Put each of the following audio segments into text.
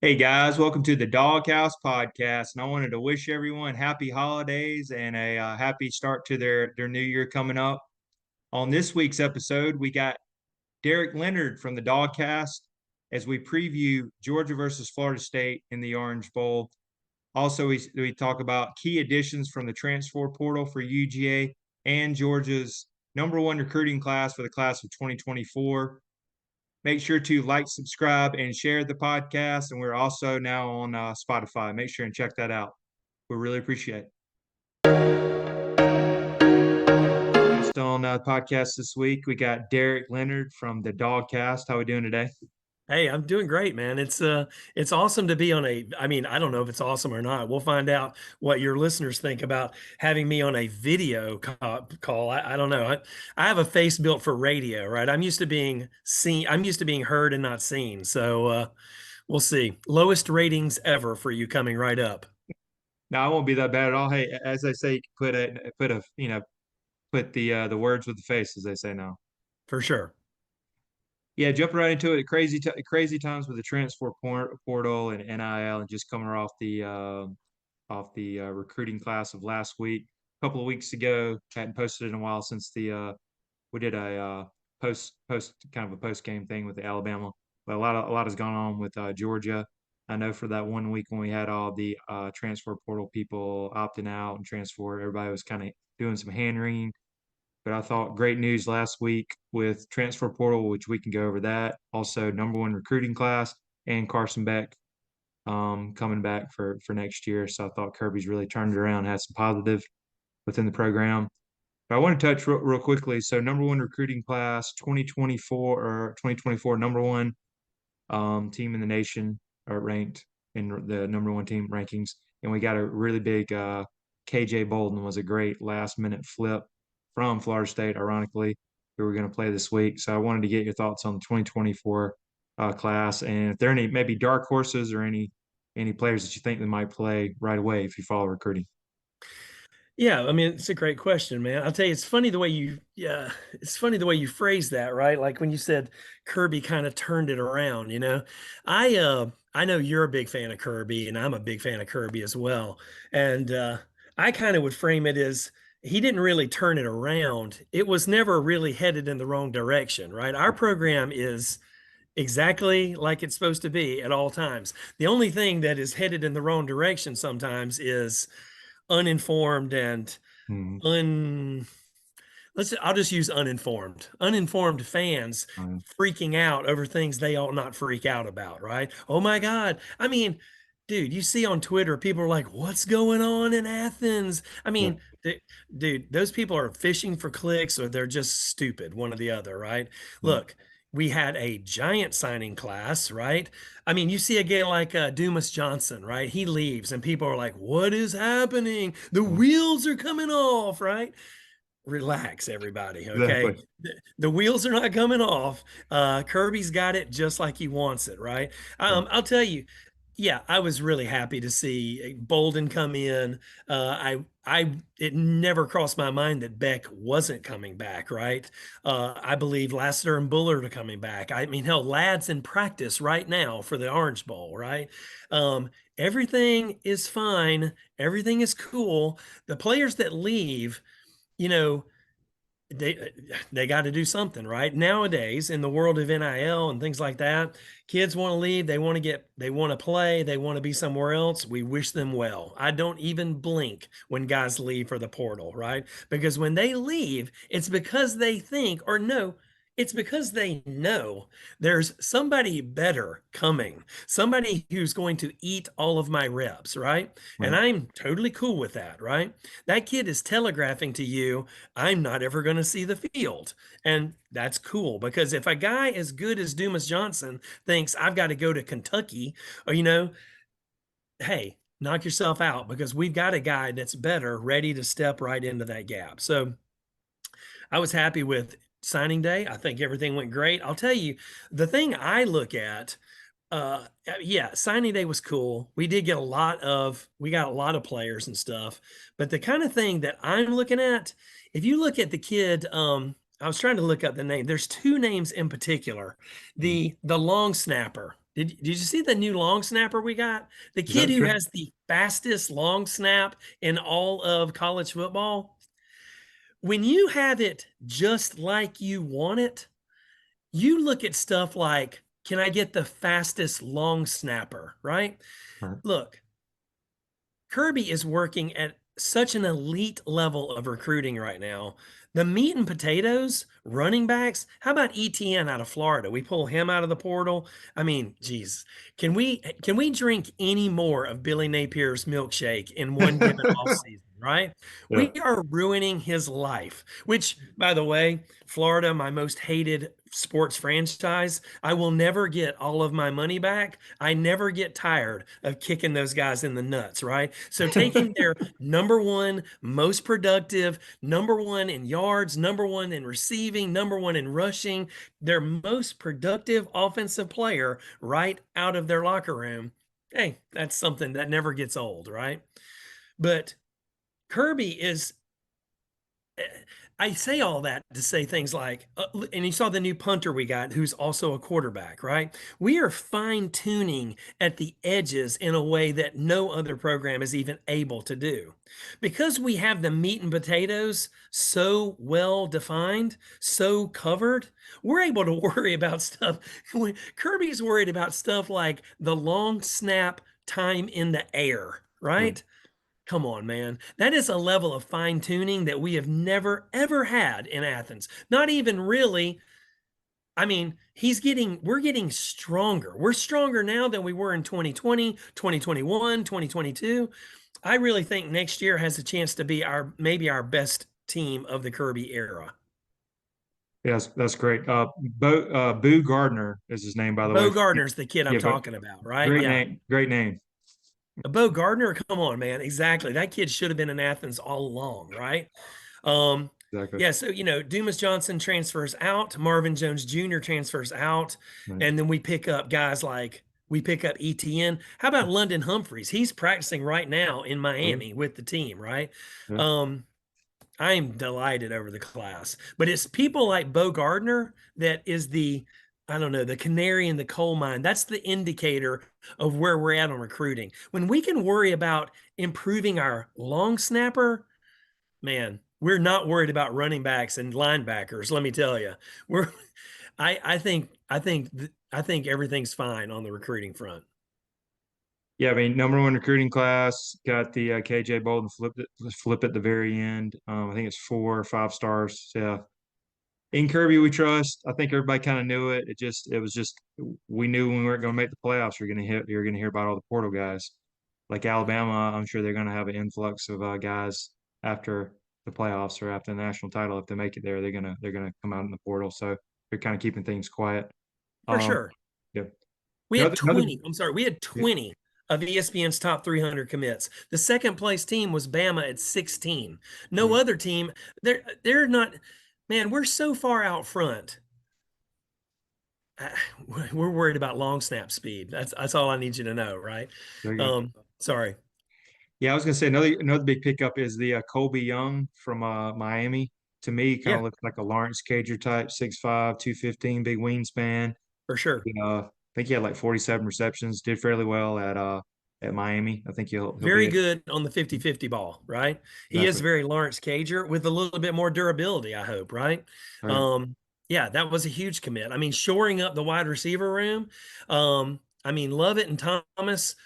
Hey guys, welcome to the Dawg House Podcast, and I wanted to wish everyone happy holidays and a happy start to their new year coming up. On this week's episode, we got Derek Leonard from the DawgCast as we preview Georgia versus Florida State in the Orange Bowl. Also, we talk about key additions from the transfer portal for UGA and Georgia's number one recruiting class for the class of 2024. Make sure to like, subscribe, and share the podcast. And we're also now on Spotify. Make sure and check that out. We really appreciate it. Next on the podcast this week, we got Derek Leonard from the DawgCast. How are we doing today? Hey, I'm doing great, man. It's awesome to be on I don't know if it's awesome or not. We'll find out what your listeners think about having me on a video call. I don't know. I have a face built for radio, right? I'm used to being seen. I'm used to being heard and not seen. So we'll see. Lowest ratings ever for you coming right up. No, I won't be that bad at all. Hey, as I say, put the words with the face, as they say now. For sure. Yeah, jumping right into it. Crazy times with the transfer portal and NIL, and just coming off the recruiting class of last week. A couple of weeks ago, hadn't posted in a while since we did a post kind of a post game thing with the Alabama. But a lot has gone on with Georgia. I know for that one week when we had all the transfer portal people opting out and transfer, everybody was kind of doing some hand wringing. But I thought great news last week with transfer portal, which we can go over that. Also, number one recruiting class and Carson Beck coming back for next year. So I thought Kirby's really turned it around, had some positive within the program. But I want to touch real quickly. So number one recruiting class, 2024 or 2024, number one team in the nation are ranked in the number one team rankings. And we got a really big KJ Bolden was a great last minute flip from Florida State, ironically, who we're going to play this week. So I wanted to get your thoughts on the 2024 class, and if there are any maybe dark horses or any players that you think that might play right away if you follow recruiting. Yeah, I mean, it's a great question, man. I'll tell you, it's funny the way you phrase that, right? Like when you said Kirby kind of turned it around, you know. I know you're a big fan of Kirby, and I'm a big fan of Kirby as well. And I kind of would frame it as he didn't really turn it around. It was never really headed in the wrong direction, right? Our program is exactly like it's supposed to be at all times. The only thing that is headed in the wrong direction sometimes is uninformed and Mm-hmm. un I'll just use uninformed fans freaking out over things they ought not freak out about, right? Oh my God. I mean, dude, you see on Twitter, people are like, what's going on in Athens? I Yeah. mean, dude, those people are fishing for clicks or they're just stupid, one or the other, right? Yeah. Look, we had a giant signing class, right? I mean, you see a guy like Dumas Johnson, right? He leaves and people are like, what is happening? The wheels are coming off, right? Relax, everybody. Okay. Exactly. The wheels are not coming off. Kirby's got it just like he wants it, right? Yeah. I'll tell you, yeah, I was really happy to see Bolden come in. It never crossed my mind that Beck wasn't coming back, right? I believe Lassiter and Bullard are coming back. I mean, hell, Ladd's in practice right now for the Orange Bowl, right? Everything is fine. Everything is cool. The players that leave, you know, they got to do something, right? Nowadays, in the world of NIL and things like that, kids want to leave, they want to play, they want to be somewhere else. We wish them well. I don't even blink when guys leave for the portal, right? Because when they leave, it's because they think, or no, it's because they know there's somebody better coming, somebody who's going to eat all of my reps, right? And Right. I'm totally cool with that, right? That kid is telegraphing to you, I'm not ever going to see the field. And that's cool because if a guy as good as Dumas Johnson thinks I've got to go to Kentucky, or, hey, knock yourself out because we've got a guy that's better, ready to step right into that gap. So I was happy with signing day. I think everything went great. I'll tell you, the thing I look at, yeah, signing day was cool. We got a lot of players and stuff. But the kind of thing that I'm looking at, if you look at the kid, I was trying to look up the name. There's two names in particular. The long snapper. Did you see the new long snapper we got? The Is kid that who true? has the fastest long snap in all of college football. When you have it just like you want it, you look at stuff like, can I get the fastest long snapper, right? Right. Look, Kirby is working at such an elite level of recruiting right now. The meat and potatoes, running backs. How about ETN out of Florida? We pull him out of the portal. I mean, geez, can we drink any more of Billy Napier's milkshake in one given offseason, right? Yeah. We are ruining his life, which, by the way, Florida, my most hated sports franchise. I will never get all of my money back. I never get tired of kicking those guys in the nuts, right? So taking their number one, most productive, number one in yards, number one in receiving, number one in rushing, their most productive offensive player right out of their locker room. Hey, that's something that never gets old, right? But Kirby is I say all that to say things like, and you saw the new punter we got, who's also a quarterback, right? We are fine tuning at the edges in a way that no other program is even able to do. Because we have the meat and potatoes so well defined, so covered, we're able to worry about stuff. Kirby's worried about stuff like the long snap time in the air, Right. right? Come on, man. That is a level of fine tuning that we have never, ever had in Athens. Not even really. I mean, we're getting stronger. We're stronger now than we were in 2020, 2021, 2022. I really think next year has a chance to be maybe our best team of the Kirby era. Yes, that's great. Boo Gardner is his name, by the way. Bo Gardner's the kid I'm Yeah, but talking about, right? great Yeah. name. Great name. Bo Gardner, come on, man. Exactly. That kid should have been in Athens all along, right? Um, Exactly. yeah, so Dumas Johnson transfers out, Marvin Jones Jr. transfers out, Right. and then we pick up ETN. How about London Humphreys? He's practicing right now in Yeah. Miami with the team, right? Yeah. Um, I am delighted over the class, but it's people like Bo Gardner that is I don't know, the canary in the coal mine. That's the indicator of where we're at on recruiting. When we can worry about improving our long snapper, man, we're not worried about running backs and linebackers. Let me tell you, we're. I think everything's fine on the recruiting front. Yeah, I mean, number one recruiting class got the KJ Bolden flip at the very end. I think it's 4 or 5 stars. Yeah, in Kirby we trust. I think everybody kind of knew it. It was just we knew when we weren't going to make the playoffs, you're going to hear about all the portal guys. Like Alabama, I'm sure they're going to have an influx of guys after the playoffs or after the national title. If they make it there, they're gonna come out in the portal. So they're kind of keeping things quiet. For Um, sure. yeah. We had Another 20, I'm sorry, we had yeah, 20 of ESPN's top 300 commits. The second place team was Bama at 16. No right. other team, they're not, man, we're so far out front. Uh, we're worried about long snap speed. That's all I need you to know, right? There you go. Sorry. Yeah, I was gonna say another big pickup is the Colby Young from Miami. To me, kind Yeah, of looks like a Lawrence Cager type, 6'5", 215, big wingspan. for sure. I think he had like 47 receptions, did fairly well at Miami. I think he'll Very be good on the 50-50 ball, right? He is exactly. very Lawrence Cager with a little bit more durability, I hope, right? Oh, yeah. Um, yeah, that was a huge commit. I mean, shoring up the wide receiver room. I mean, Lovett and Thomas,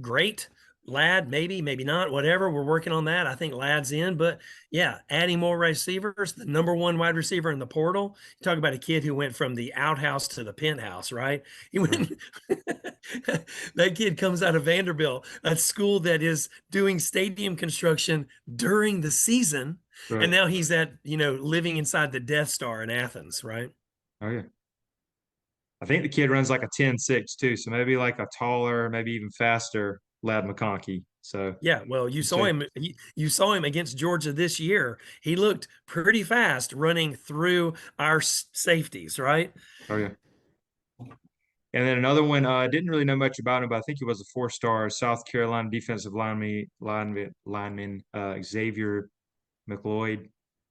great. Ladd, maybe, maybe not, whatever. We're working on that. I think Ladd's in, but yeah, adding more receivers, the number one wide receiver in the portal. You talk about a kid who went from the outhouse to the penthouse, right? He Right. went, that kid comes out of Vanderbilt, a school that is doing stadium construction during the season. And Right. now he's living inside the Death Star in Athens, right? Oh yeah. I think the kid runs like a 10-6 too, so maybe like a taller, maybe even faster Lad McConkey. So Yeah, well, you saw say, him. You saw him against Georgia this year. He looked pretty fast running through our safeties, right? oh yeah. And then another one, I didn't really know much about him, but I think he was a 4-star South Carolina defensive lineman Xavier McLeod,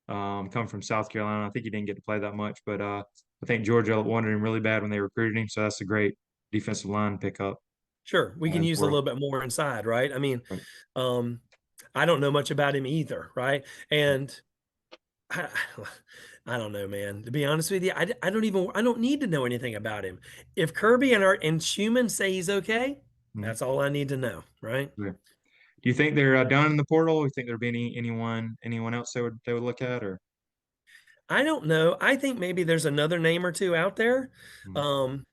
come from South Carolina. I think he didn't get to play that much, but I think Georgia wanted him really bad when they recruited him, so that's a great defensive line pickup. Sure, we can As use a well. little bit more inside, right? I mean, Right. um, I don't know much about him either, right? And I, I don't know, man. To be honest with you, I don't need to know anything about him. If Kirby and Schumann say he's okay, Mhm. that's all I need to know, right? Yeah. Do you think they're done in the portal? Do you think there'd be anyone else they would look at or? I don't know. I think maybe there's another name or two out there. Mhm. Um,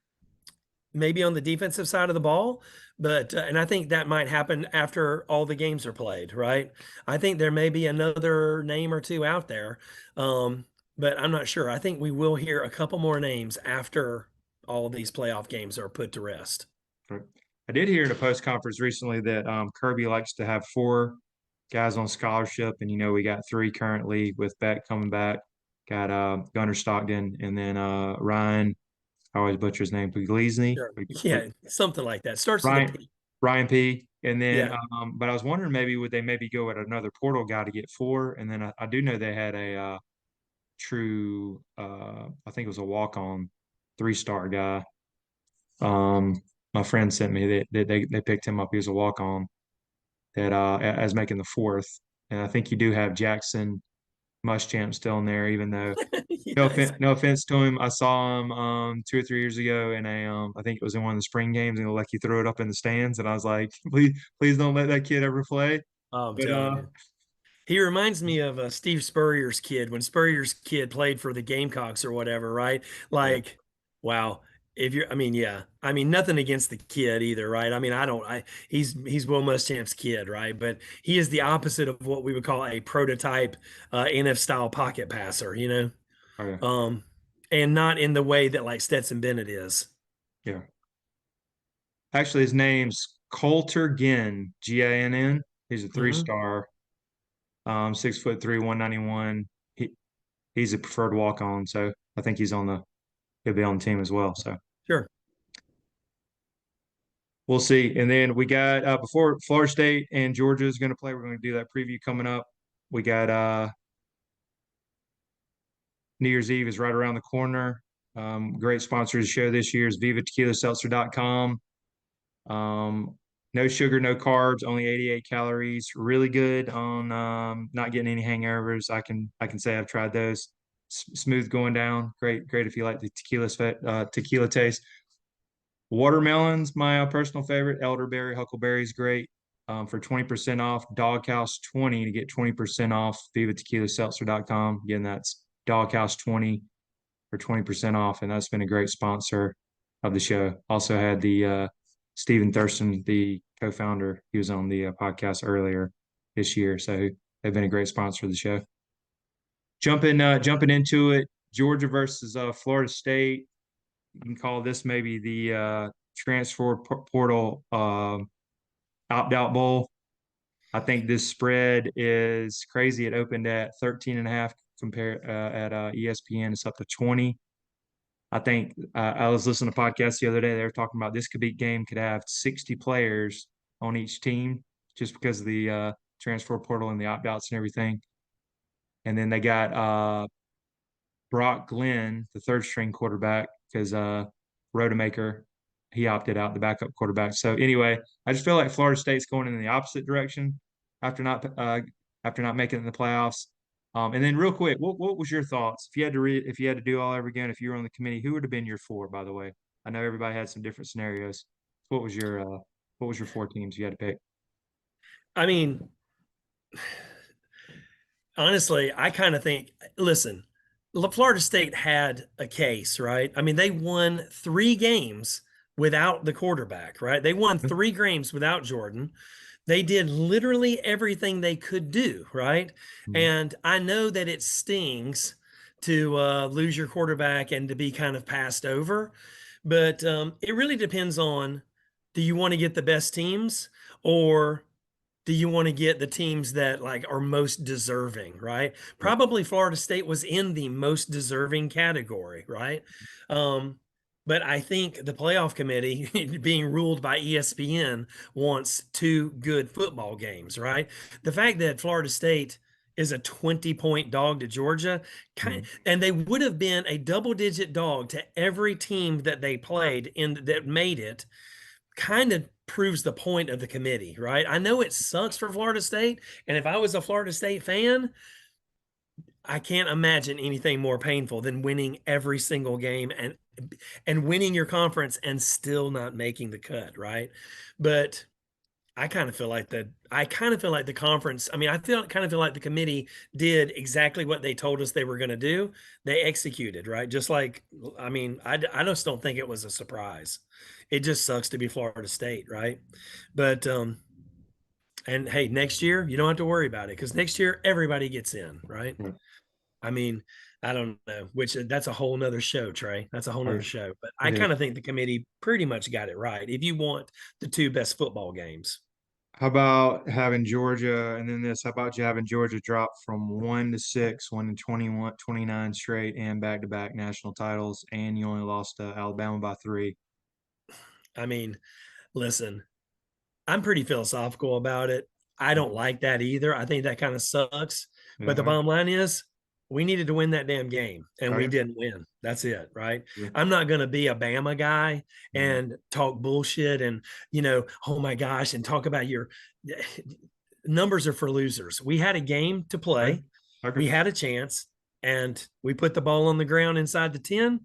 maybe on the defensive side of the ball, but and I think that might happen after all the games are played, right? I think there may be another name or two out there, um, but I'm not sure. I think we will hear a couple more names after all of these playoff games are put to rest. Right. I did hear in a post conference recently that Kirby likes to have four guys on scholarship, and we got three currently with Beck coming back. Got Gunnar Stockton, and then Ryan. I always butcher his name. Puglisi. Sure. Yeah, something like that. Starts with a Ryan P. Ryan P. And then, Yeah, but I was wondering would they maybe go at another portal guy to get four? And then I do know they had a true, I think it was a walk on 3-star guy. My friend sent me that they picked him up. He was a walk on that as making the fourth. And I think you do have Jackson Muschamp still in there, even though yes. no offense to him. I saw him 2 or 3 years ago in a I think it was in one of the spring games, and like he threw it up in the stands, and I was like, please don't let that kid ever play. I'm But telling you. He reminds me of Steve Spurrier's kid when Spurrier's kid played for the Gamecocks or whatever, right? yeah, Like, wow. If you're, I mean, yeah, I mean, nothing against the kid either, right? I mean, he's Will Muschamp's kid, right? But he is the opposite of what we would call a prototype NF style pocket passer, oh, yeah, and not in the way that like Stetson Bennett is. yeah. Actually, his name's Coulter Ginn, Ginn. He's a three Hmm. star, 6'3", 191. He's a preferred walk on, so I think he'll be on the team as well. So Sure. we'll see. And then we got before Florida State and Georgia is going to play. We're going to do that preview coming up. We got New Year's Eve is right around the corner. Great sponsor of the show this year is VivaTequilaSeltzer.com. No sugar, no carbs, only 88 calories. Really good on not getting any hangovers. I can say I've tried those. Smooth going down. Great if you like the tequila taste. Watermelon's my personal favorite. Elderberry, huckleberry is great. For 20% off, Dawg House 20 to get 20% off. VivaTequilaSeltzer.com. Again, that's Dawg House 20 for 20% off, and that's been a great sponsor of the show. Also had the Stephen Thurston, the co-founder. He was on the podcast earlier this year, so they've been a great sponsor of the show. Jumping into it, Georgia versus Florida State. You can call this maybe the transfer portal opt-out bowl. I think this spread is crazy. It opened at 13.5 compare at ESPN. It's up to 20. I think I was listening to podcasts the other day. They were talking about this game could have 60 players on each team just because of the transfer portal and the opt-outs and everything. And then they got Brock Glenn, the third string quarterback, because Rodemaker, he opted out, the backup quarterback. So anyway, I just feel like Florida State's going in the opposite direction after not making it in the playoffs. And then real quick, what was your thoughts if you had to do all over again, if you were on the committee, who would have been your four? By the way, I know everybody had some different scenarios. What was your uh, what was your four teams you had to pick? I mean, honestly, I kind of think, listen, Florida State had a case, right? I mean, they won 3 games without the quarterback, right? They won 3 games without Jordan. They did literally everything they could do, right? Mhm. And I know that it stings to lose your quarterback and to be kind of passed over, but it really depends on, do you want to get the best teams, or do you want to get the teams that like are most deserving, right? Right. Probably Florida State was in the most deserving category, right? Um, but I think the playoff committee, being ruled by ESPN, wants 2 good football games, right? The fact that Florida State is a 20-point dog to Georgia. And they would have been a double-digit dog to every team that they played in that made it. Kind of proves the point of the committee, right? I know it sucks for Florida State, and if I was a Florida State fan, I can't imagine anything more painful than winning every single game and winning your conference and still not making the cut, right? But I kind of feel like the conference, I mean, kind of feel like the committee did exactly what they told us they were going to do. They executed, right? Just like, I mean, I just don't think it was a surprise. It just sucks to be Florida State, right? But and hey, next year you don't have to worry about it because next year everybody gets in, right? Yeah. I mean, I don't know, which that's a whole nother show, Trey. That's a whole nother Right. show. But I It kind is. of think the committee pretty much got it right. If you want the two best football games. How about having Georgia and then this? How about you having Georgia drop from 1-6, 1-21, 29 straight and back-to-back national titles, and you only lost to Alabama by 3? I mean, listen, I'm pretty philosophical about it. I don't like that either. I think that kind of sucks. Yeah, But the all right. bottom line is we needed to win that damn game and Oh, we yeah. didn't win. That's it, right? Yeah. I'm not going to be a Bama guy Mhm. and talk bullshit and, oh my gosh, and talk about your numbers are for losers. We had a game to Right. play. Okay. We had a chance and we put the ball on the ground inside the 10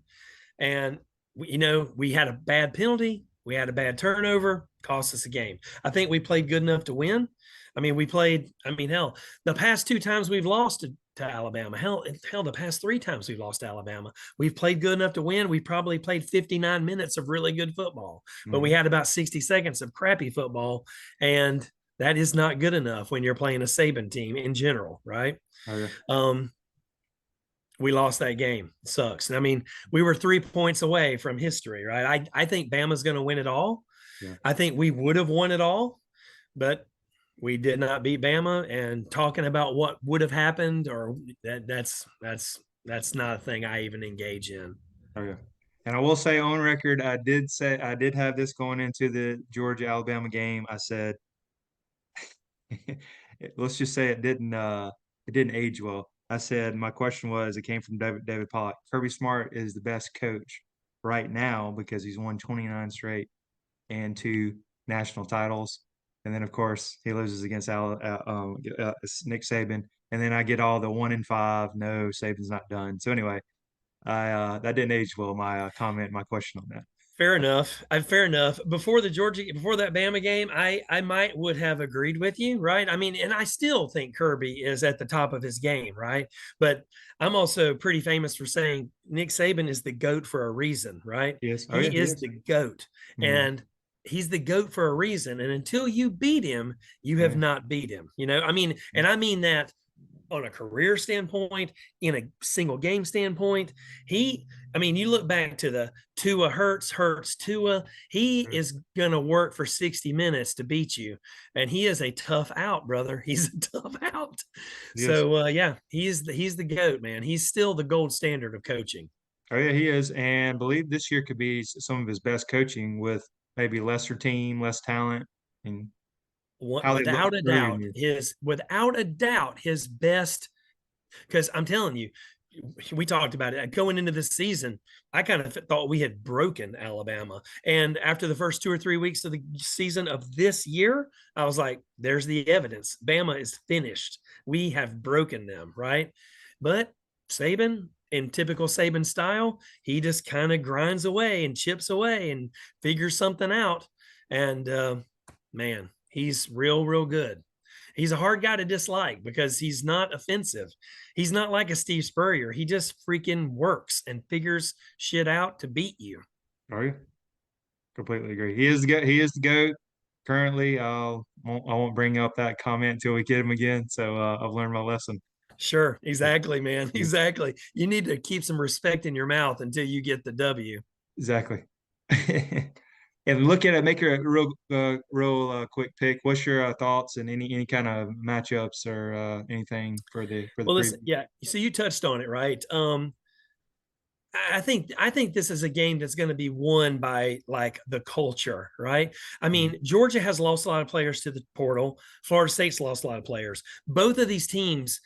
and we had a bad penalty. We had a bad turnover, cost us a game. I think we played good enough to win. Hell, the past 2 times we've lost to Alabama, hell, the past 3 times we've lost to Alabama, we've played good enough to win. We probably played 59 minutes of really good football, but we had about 60 seconds of crappy football. And that is not good enough when you're playing a Saban team in general, right? Okay. We lost that game. It sucks. And I mean, we were 3 points away from history, right? I think Bama's going to win it all. Yeah. I think we would have won it all, but we did not beat Bama. And talking about what would have happened, or that's not a thing I even engage in. Okay. And I will say on record, I did have this going into the Georgia Alabama game. I said, let's just say it didn't age well. I said my question was it came from David Pollock. Kirby Smart is the best coach right now because he's won 29 straight and 2 national titles. And then of course he loses against Nick Saban. And then I get all the 1-5. No, Saban's not done. So anyway, I that didn't age well. My comment, my question on that. Fair enough. Fair enough. Before that Bama game, I might would have agreed with you, right? I mean, and I still think Kirby is at the top of his game, right? But I'm also pretty famous for saying Nick Saban is the GOAT for a reason, right? Yes. Oh He yeah, he is is. the GOAT. Mhm. And he's the GOAT for a reason. And until you beat him, you have Right. not beat him. I mean, and I mean that on a career standpoint, in a single game standpoint. You look back to the Tua Hurts Tua, he is going to work for 60 minutes to beat you. And he is a tough out, brother. He's a tough out. Yes. So, yeah, he's the GOAT, man. He's still the gold standard of coaching. Oh yeah, he is, and believe this year could be some of his best coaching with maybe lesser team, less talent, and how they look recruiting you. Without a doubt, his best. Because I'm telling you, we talked about it going into this season. I kind of thought we had broken Alabama. And after the first 2 or 3 weeks of the season of this year, I was like, there's the evidence. Bama is finished. We have broken them, right? But Saban, in typical Saban style, he just kind of grinds away and chips away and figures something out. And man, he's real good. He's a hard guy to dislike because he's not offensive. He's not like a Steve Spurrier. He just freaking works and figures shit out to beat you. Are you? Completely agree. He is the goat. He is the goat. Currently, I won't bring up that comment until we get him again. So I've learned my lesson. Sure, exactly, man. Yeah, Exactly. You need to keep some respect in your mouth until you get the W. exactly. And look at it. Make a real quick pick. What's your thoughts and any kind of matchups or anything for the Well, preview? listen, yeah. So you touched on it, right? I think this is a game that's going to be won by like the culture, right? I mean, Georgia has lost a lot of players to the portal. Florida State's lost a lot of players. Both of these teams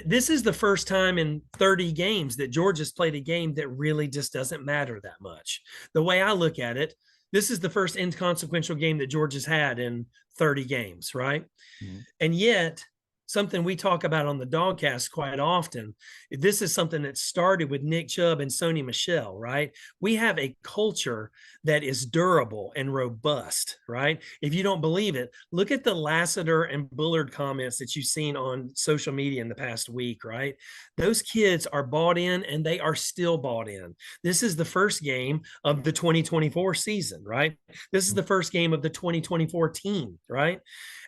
This is the first time in 30 games that Georgia's played a game that really just doesn't matter that much. The way I look at it, this is the first inconsequential game that Georgia's had in 30 games, right? Mm-hmm. And yet, something we talk about on the DawgCast quite often, this is something that started with Nick Chubb and Sony Michel, right? We have a culture that is durable and robust, right? If you don't believe it, look at the Lassiter and Bullard comments that you've seen on social media in the past week, right? Those kids are bought in and they are still bought in. This is the first game of the 2024 season, right? This is the first game of the 2024 team, right?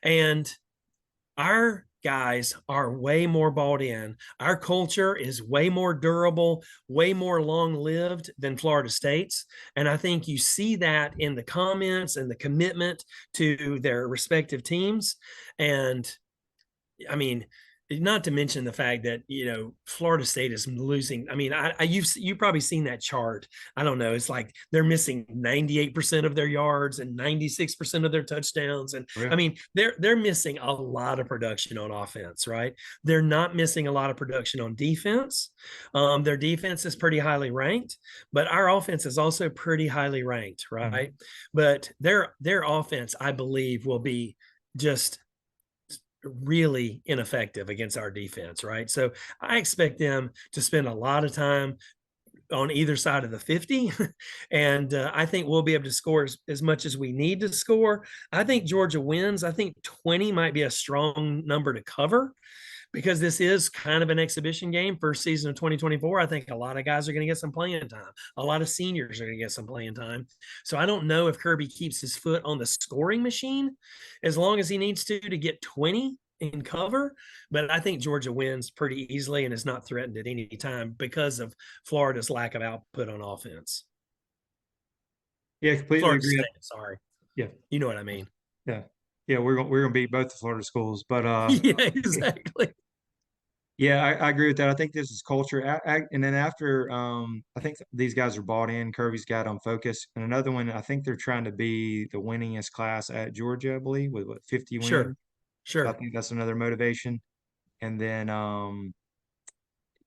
And our guys are way more bought in. Our culture is way more durable, way more long lived than Florida State's. And I think you see that in the comments and the commitment to their respective teams. And I mean, not to mention the fact that Florida State is losing. I mean, you've probably seen that chart. I don't know. It's like they're missing 98% of their yards and 96% of their touchdowns, and Oh, yeah. I mean they're missing a lot of production on offense. Right? They're not missing a lot of production on defense. Their defense is pretty highly ranked, but our offense is also pretty highly ranked. Right? Mm-hmm. But their offense, I believe, will be just really ineffective against our defense, right? So I expect them to spend a lot of time on either side of the 50. And I think we'll be able to score as much as we need to score. I think Georgia wins. I think 20 might be a strong number to cover because this is kind of an exhibition game, first season of 2024. I think a lot of guys are going to get some playing time. A lot of seniors are going to get some playing time. So I don't know if Kirby keeps his foot on the scoring machine as long as he needs to get 20 in cover, but I think Georgia wins pretty easily and is not threatened at any time because of Florida's lack of output on offense. Yeah, completely Florida agree. State, sorry. Yeah, You know what I mean. yeah, we're gonna beat both the Florida schools, but Yeah, exactly. yeah, I agree with that. I think this is culture, and then after I think these guys are bought in. Kirby's got on focus, and another one. I think they're trying to be the winningest class at Georgia, I believe, with what 50 wins. Sure. So I Sure. think that's another motivation. And then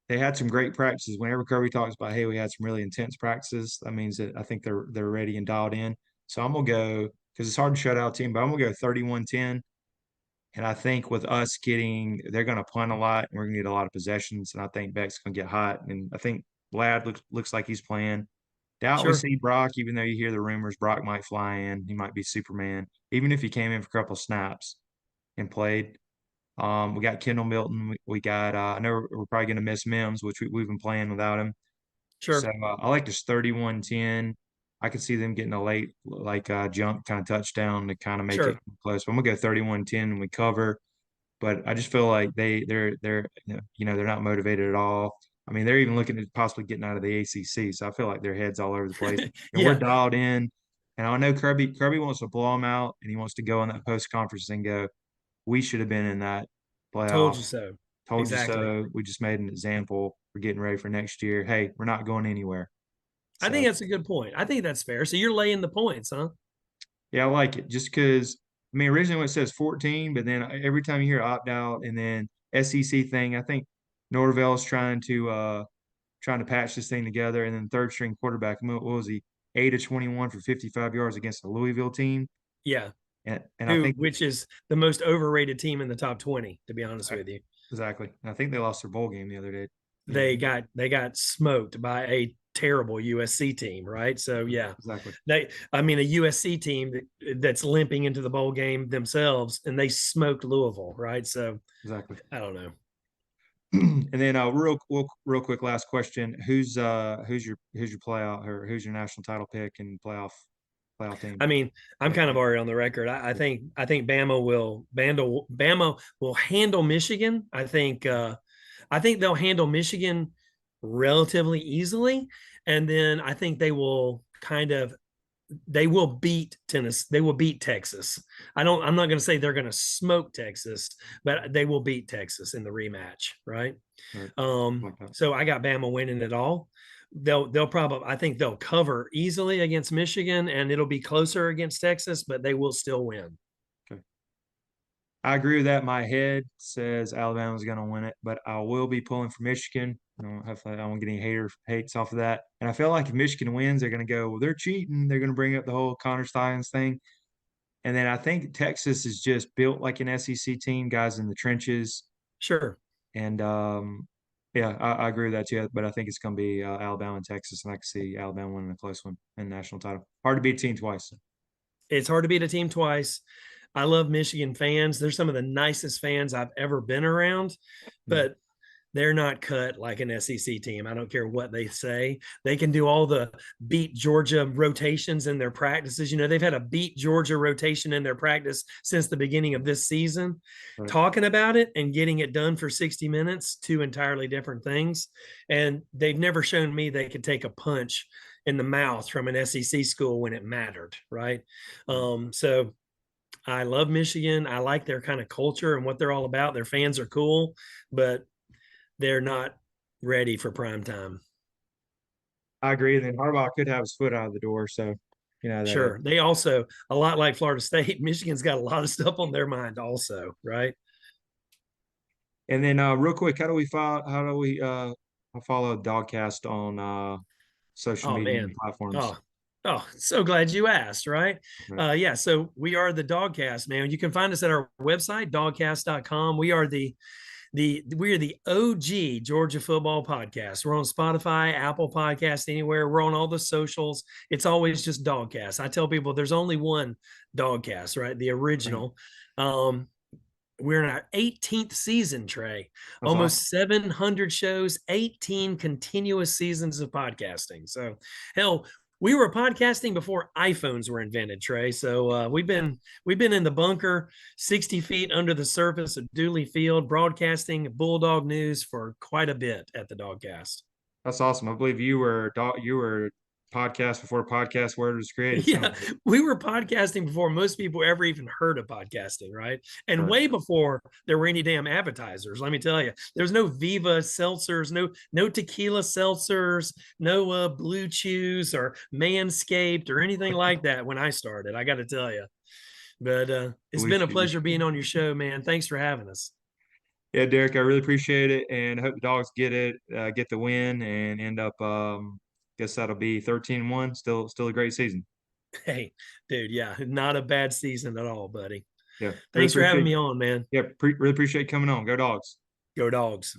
they had some great practices. Whenever Kirby talks about, hey, we had some really intense practices, that means that I think they're ready and dialed in. So I'm gonna go because it's hard to shut out a team, but I'm gonna go 31-10. And I think with us they're gonna punt a lot and we're gonna get a lot of possessions. And I think Beck's gonna get hot. And I think Ladd looks like he's playing. Doubt we Sure. see Brock, even though you hear the rumors Brock might fly in. He might be Superman, even if he came in for a couple of snaps and played. We got Kendall Milton. We got I know we're probably going to miss Mims, which we've been playing without him. So Sure. I like this 31-10. I could see them getting a late jump kind of touchdown to kind of make it Sure. close. But I'm gonna go 31-10 and we cover. But I just feel like they're they're not motivated at all. I mean, they're even looking at possibly getting out of the ACC. So I feel like their heads all over the place. And we're Yeah. dialed in. And I know Kirby wants to blow them out, and he wants to go on that post conference and go, we should have been in that Told playoff. you so. Told you Exactly. so. We just made an example. We're getting ready for next year. Hey, we're not going anywhere. I think So that's a good point. I think that's fair. So you're laying the points, huh? yeah, I like it. Just because I mean, originally when it says 14, but then every time you hear opt out and then SEC thing, I think Norvell's trying to patch this thing together. And then third string quarterback, what was he? 8 of 21 for 55 yards against the Louisville team. Yeah. And I think Which is the most overrated team in the top 20, to be honest uh, with you. exactly. And I think they lost their bowl game the other day. They got smoked by a terrible USC team, right? So yeah, Exactly. I mean a USC team that's limping into the bowl game themselves, and they smoked Louisville, right? So Exactly. I don't know. And then real quick last question. Who's your playoff or who's your national title pick and playoff team? I mean, I'm kind of already on the record. I think Bama will handle Michigan. I think they'll handle Michigan relatively easily, and then I think they will beat Tennessee. They will beat Texas. I'm not going to say they're going to smoke Texas, but they will beat Texas in the rematch, right? Right. Like that. So I got Bama winning it all. They'll probably, I think they'll cover easily against Michigan, and it'll be closer against Texas, but they will still win. Okay. I agree with that. My head says Alabama's going to win it, but I will be pulling for Michigan. Hopefully, I won't get any hates off of that. And I feel like if Michigan wins, they're going to go, well, they're cheating. They're going to bring up the whole Connor Stalions thing. And then I think Texas is just built like an SEC team, guys in the trenches. Sure. And yeah, I agree with that too. But I think it's going to be Alabama and Texas, and I can see Alabama winning a close one and national title. Hard to beat a team twice. It's hard to beat a team twice. I love Michigan fans. They're some of the nicest fans I've ever been around, Yeah. but they're not cut like an SEC team. I don't care what they say. They can do all the beat Georgia rotations in their practices. You know, they've had a beat Georgia rotation in their practice since the beginning of this season. Right. Talking about it and getting it done for 60 minutes, two entirely different things. And they've never shown me they could take a punch in the mouth from an SEC school when it mattered, right? So I love Michigan. I like their kind of culture and what they're all about. Their fans are cool, but they're not ready for prime time. I agree. And then Harbaugh could have his foot out of the door. So, that. Sure. They also, a lot like Florida State, Michigan's got a lot of stuff on their mind also, right? And then real quick, how do we follow DawgCast on social Oh media man. platforms? Oh, so glad you asked, right? Right. Yeah, so we are the DawgCast, man. You can find us at our website, dawgcast.com. We are the OG Georgia football podcast. We're on Spotify, Apple Podcast, anywhere. We're on all the socials. It's always just DawgCast. I tell people there's only one DawgCast, right? The original. We're in our 18th season, Trey. That's awesome. Almost 700 shows, 18 continuous seasons of podcasting. So, hell, we were podcasting before iPhones were invented, Trey. So we've been in the bunker, 60 feet under the surface of Dooley Field, broadcasting Bulldog news for quite a bit at the DawgCast. That's awesome. I believe you were podcast before podcast word was created. Yeah, we were podcasting before most people ever even heard of podcasting, right? And Right. way before there were any damn advertisers. Let me tell you, there's no Viva seltzers, no tequila seltzers, no Blue Chews or Manscaped or anything like that when I started. I got to tell you, but it's been a pleasure being on your show, man. Thanks for having us. Yeah, Derek, I really appreciate it, and I hope the Dogs get the win, and end up. Guess that'll be 13-1. Still a great season. Hey, dude, yeah, not a bad season at all, buddy. Yeah, really Thanks for having appreciate. me on, man. Yeah, really appreciate coming on. Go Dogs. Go Dogs.